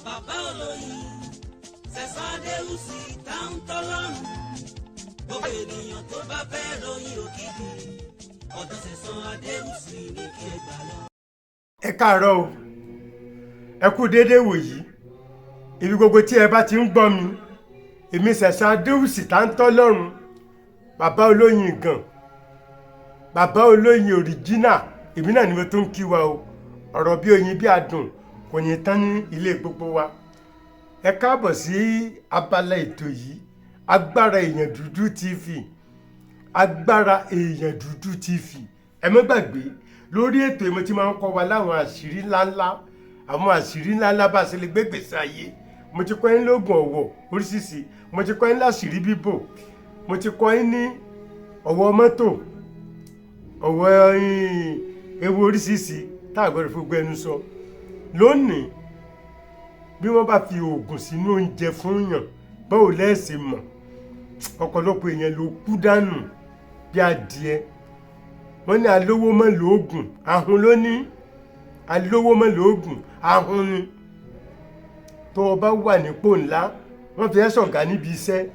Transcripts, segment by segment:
bàbá olóyin Sẹ̀san Adéwùsì táwọn tọ́lọ́run gbogbo ènìyàn tó bá fẹ́ ròyìn òkìkí ọ̀dọ̀ Sẹ̀san Adéwùsì ní kí ẹ gbà lọ. Ẹ káàárọ̀ o, ẹ kú déédéé wòyí ibi gbogbo tí ẹ bá ti ń gbọ́ mi èmi Sẹ̀san Adéwùsì táwọn tọ́lọ́run bàbá olóyin gan bàbá olóyin òrìjínà èmi náà ni mo tó ń kí wa o. Ọ̀rọ̀ bí oyin bí adùn kò ní tán ní ilé gbogbo wa. Ẹ káàbọ̀ sí abala ètò yìí agbára èèyàn dúdú TV, agbára èèyàn dúdú TV. Ẹ má gbàgbé lórí ètò yìí mo ti máa ń kọ́ wa láwọn àṣírí ńláńlá, àwọn àṣírí ńláńlá bá ṣe lè gbé ìgbésí ayé. Mo ti kọ́ yín lóògùn ọ̀wọ̀ oríṣiríṣi, mo ti kọ́ yín láṣìírí bíbò, mo ti kọ́ yín ní ọ̀wọ̀ mọ́tò, ọ̀wọ̀ ewu oríṣiríṣi tá a gbọ́dọ̀ fi gbọ́ ẹnu sọ. Lónìí bí wọ́n bá fi oògùn sínú oúnjẹ fún yàn báwo lẹ́ẹ̀sì mọ̀. Ọ̀pọ̀lọpọ̀ èèyàn ló kú dànù bí adìẹ. Wọ́n ní alówó mọ́ lóògùn, ahun ló ní. Alówó mọ́ lóògùn, ahun ni. Tó o bá wà nípò ńlá wọ́n fi ẹ́ ṣọ̀gá níbi iṣẹ́,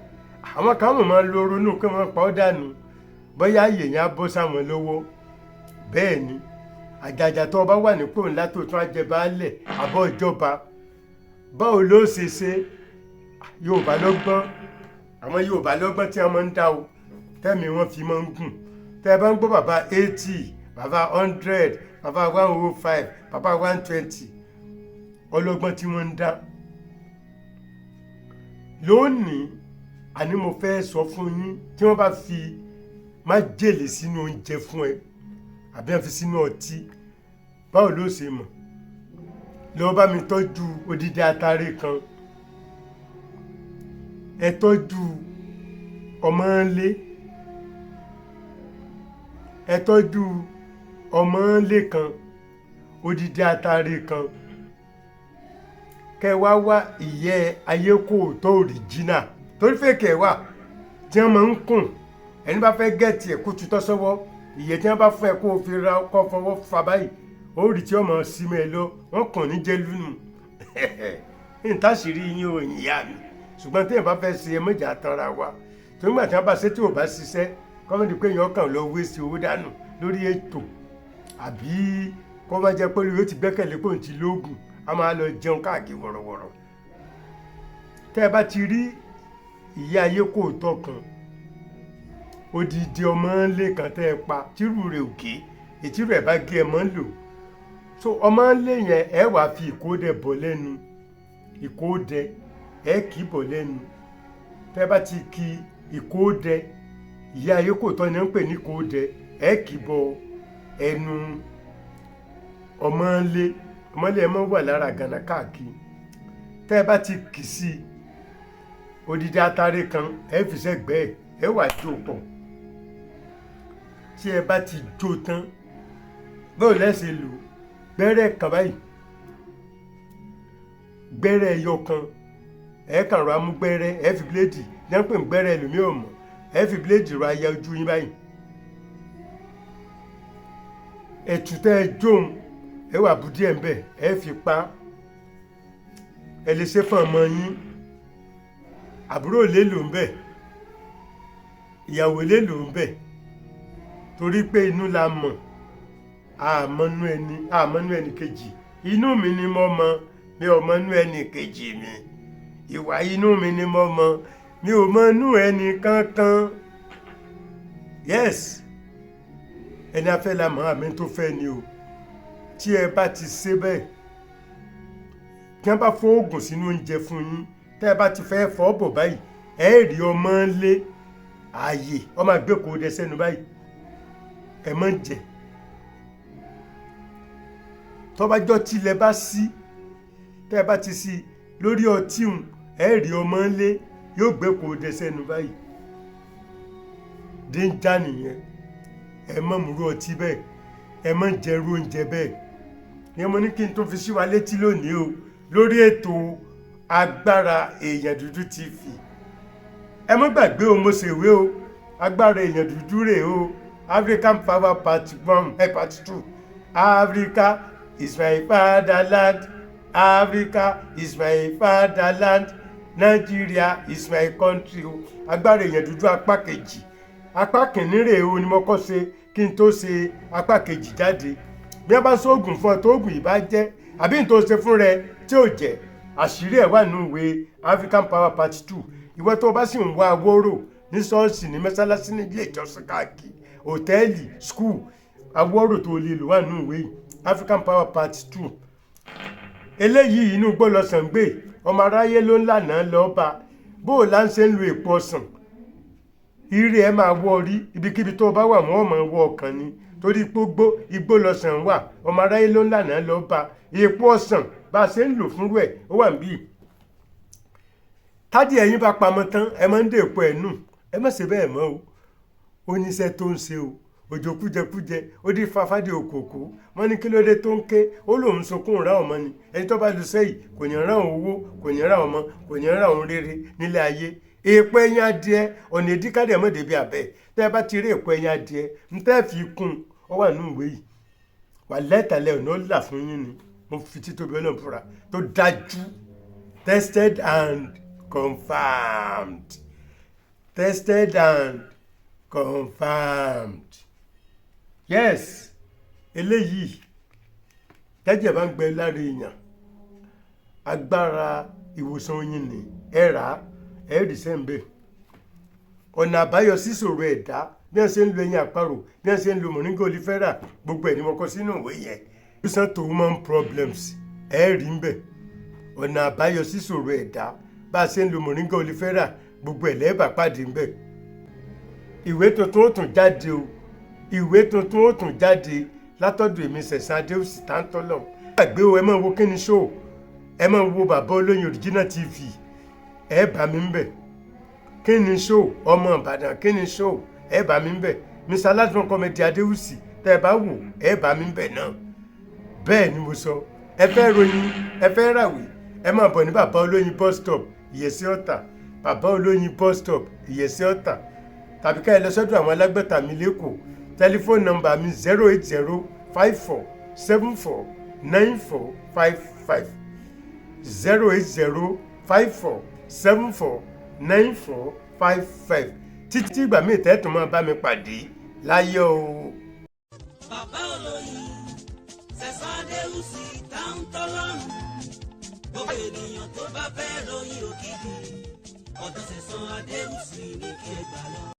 àwọn kan máa ń lo ronú kí wọ́n pa ọ́ dànù bóyá èèyàn á bọ́ sáwọn lówó. Bẹ́ẹ̀ ni àjàjà tó o bá wà nípò ńlá tó tún á jẹ baálẹ̀ àbọ̀ ìjọba, báwo ló ṣe ṣe? Yorùbá lọ́gbọ́n, àwọn Yorùbá lọ́gbọ́n tí wọ́n máa ń dá o tẹ́mi wọ́n fi máa ń gùn. Tẹ́ ẹ bá ń gbọ́ bàbá 80, bàbá 100, bàbá 105, bàbá 120 ọlọ́gbọ́n tí wọ́n ń dá. Lónìí àní mo fẹ́ sọ fún yín tí wọ́n bá fi májèlé sínú oúnjẹ fún ẹ àbí wọ́n fi sínú ọtí, báwo ló ṣe mọ̀? Lọ bá mi tọ́jú odidi atare kan, ẹ tọ́jú ọmọlé, ẹ tọ́jú ọmọlé kan, odidi atare kan, kẹ wá wá ìyẹ́ ayékòótọ́ òrìjínà torí fèkè wà tí wọ́n máa ń kùn. Ẹni bá fẹ́ gẹ̀ẹ́tì ẹ̀ kó tutọ́ sọ́wọ́, ìyẹ́ tí wọ́n bá fún ẹ kó o fi ra kọ́ fọwọ́ fa báyìí ó rí tí ọmọ sí mẹ́ lọ wọ́n kàn ní jẹ́ lúnù. Ìtàṣírí yín ò yíyá mi, ṣùgbọ́n tí èèyàn bá fẹ́ ṣe ẹmọ́jà tanra wa tó nígbà tí wọ́n bá ṣe tí ò bá ṣiṣẹ́ kọ́mọ́dé pé èèyàn kàn lọ wé sí owó dànù lórí ètò, àbí kọ́ bá jẹ́ pé yóò ti gbẹ́kẹ̀lé pò ń ti lóògùn a máa lọ jẹun káàkiri wọ̀rọ̀wọ̀rọ̀. Tẹ́ ẹ bá ti rí ìyá ayé kò tọ́ kan, odidi ọmọ ńlé kan tẹ́ ẹ pa tírù rẹ̀ òkè ètí rẹ̀ bá gé ẹ mọ́ lò. So ọmọ ńlé yẹn ẹ wàá fi ìkódẹ bọ̀ lẹ́nu, ìkódẹ ẹ kì í bọ̀ lẹ́nu. Tẹ́ ẹ bá ti ki ìkódẹ, ìyá ayé kò tọ́ ni wọ́n ń pè ní ìkódẹ, ẹ kì í bọ̀ ẹnu ọmọ ńlé. Ọmọlé ẹ mọ́ wà lára gànà káàkiri. Tẹ́ ẹ bá ti kì sí odidi atare kan ẹ fi sẹ́gbẹ̀ẹ́ ẹ wà jó pọ̀. Tí ẹ bá ti jó tán báwo lẹ́sẹ̀ lò? Gbẹ́rẹ́ kan báyìí, gbẹ́rẹ́ ẹyọ kan ẹ kàn rọ amú gbẹ́rẹ́ ẹ fi bíléèdì ní pè ń gbẹ́rẹ́ ẹlòmíì ò mọ̀, ẹ fi bíléèdì rọ aya ojú yín báyìí. Ẹ̀tù tẹ́ ẹ jóun ẹ wà bù díẹ̀ ń bẹ̀ ẹ fi pa. Ẹ lè ṣe fún ọmọ yín, àbúrò lè lò ń bẹ̀, ìyàwó lè lò ń bẹ̀, torí pé inú la mọ̀ àmọ́nú ẹni kejì. Inú mi ni mo mọ̀, mi ò mọ́nú ẹni kejì mi. Ìwà inú mi ni mo mọ̀, mi ò mọ́nú ẹni kankan. Yes, ẹni afẹ́ la mọ̀ àmì tó fẹ́ ni o. Tí ẹ bá ti ṣe bẹ́ẹ̀, tí wọ́n bá fọ́ oògùn sínú oúnjẹ fún yín, tẹ́ ẹ bá ti fẹ́ fọ́ bọ̀ báyìí ẹ rí ọmọ ńlé ààyè ọmọ àgbẹ̀kọ̀ dẹ sẹ́nu báyìí ẹ mọ̀ ń jẹ. Tọ́bájọ́ tí ilẹ̀ bá sí, tẹ́ ẹ bá ti sí lórí ọtí hùn ẹ rí ọmọ ńlé yóò gbẹ̀kọ̀ dẹ sẹ́nu báyìí. Dénjà nìyẹn. Ẹ mọ̀ múrú ọtí bẹ́ẹ̀, ẹ mọ̀ ń jẹrú oúnjẹ bẹ́ẹ̀. Ìyẹn mo ní kí n tó fi sí wa létí lónìí o lórí ètò agbára èèyàn dúdú TV. Ẹ má gbàgbé o, mo ṣèwé o, agbára èèyàn dúdú rèé o, African Power Part 1 Part 2. Africa is my fatherland, Africa is my fatherland, Nigeria is my country o. Agbára èèyàn dúdú apá kejì. Apá kìíní rèé o ni mo kọ́ ṣe kí n tó ṣe apá kejì jáde. Bí wọ́n bá sóògùn fún ọ tó oògùn yìí bá jẹ́ àbí n tó ṣe fún rẹ tí ò jẹ́ àṣírí ẹ̀ wà nínú ìwé African Power Part 2. Ìwọ tó bá sì ń wá awóró ní ṣọ́ọ̀ṣì ní mọ́sálásí ní ilé ìjọsìn káàkiri hòtẹ́ẹ̀lì skul awóró tó lè lò wà nínú ìwé yìí African Power Part 2. Eléyìí inú gbọ́ lọ́sàn gbé ọmọ aráyé ló ń lànà lọ́ba bó o là ń ṣe ń lo èpo ọsàn ire ẹ máa wọ orí ibikíbi tó bá wà wọ́n máa wọ ọkàn ni torí gbogbo igbó lọ́sàn wà ọmọ aráyé ló ń lànà lọ́ba èpo ọsàn bá a ṣe ń lò fúnrú ẹ̀ ó wà níbí. Tádì ẹ̀yin bá pamọ́ tán ẹ máa ń dé èpo ẹ̀ nù ẹ má ṣe bẹ́ẹ̀ mọ́ o oníṣẹ́ tó ń ṣe o òjò kújẹkújẹ ó dí fafádé òkòkò wọn ní kí ló dé tó ń ké ó lòun sunkún ra ọmọ ni ẹni tó bá lu sẹ́yìn kò ní ra owó kò ní ra ọmọ kò ní ra ohun rere nílé ayé. Èèpo ẹyin adìẹ ọ̀nà ìdíkàdé ẹ̀mọ́dé bíi abẹ́ tẹ́ ẹ bá ti rí èèpo ẹyin adìẹ ń tẹ́ fi kún ọ wà nínú ìwé yìí wà lẹ́tàlẹ́ ọ̀nà ó là fún yín ni mo fi títóbi ọlọ́run fúnra tó dájú tested and confirmed tested and confirmed. Yes, eléyìí tẹ́jẹ̀ bá ń gbẹ lára èèyàn agbára ìwòsàn oyin ni ẹ rà á ẹ rí sẹ́ńbẹ̀. Ọ̀nà àbáyọ síṣòro ẹ̀dá bí wọ́n ṣe ń lo ẹyin àparò bí wọ́n ṣe ń lo moringa olifera gbogbo ẹ̀ ni mo kọ sínú ìwé yẹn. Solution to human problems ẹ rí ń bẹ̀. Ọ̀nà àbáyọ síṣòro ẹ̀dá bá a ṣe ń lo moringa olifera gbogbo ẹ̀ lẹ́ẹ̀bà pàdé ń bẹ̀. Ìwé tuntun ó tún jáde o ìwé tuntun ó tún jáde látọ̀dọ̀ èmi Sẹ̀san Adéwùsì Táńtọ́lọ̀. Àgbé o ẹ máa wo kíni show ẹ máa wo bàbá olóyin original TV ẹ bá mi ń bẹ̀. Kíni show ọmọ Ìbàdàn kíni show ẹ bá mi ń bẹ̀. Mr. Ladron Comedy Adéwùsì tẹ́ ẹ bá wò ẹ bá mi ń bẹ̀ náà. Bẹ́ẹ̀ ni mo sọ ẹ fẹ́ ròyìn ẹ fẹ́ ràwé ẹ máa bọ̀ ní bàbá olóyin bus stop Ìyẹ̀sí Ọ̀tà bàbá olóyin bus stop Ìyẹ̀sí Ọ̀tà tàbí ká ẹ lọ sọ́dọ̀ àwọn alágbàtà mi lẹ́kọ̀ọ́ tẹlifóònù nọ́mbà mi 08054749455 08054749455 títí ìgbà míì tẹ́tùn máa bá mi pàdé láyọ̀ o. Bàbá olóyin Sẹ̀san Adéwùsì Táńtọ́lọ́run gbogbo ènìyàn tó bá fẹ́ ròyìn òkìkí ọ̀dọ̀ Sẹ̀san Adéwùsì ní kí ẹ gbà lọ.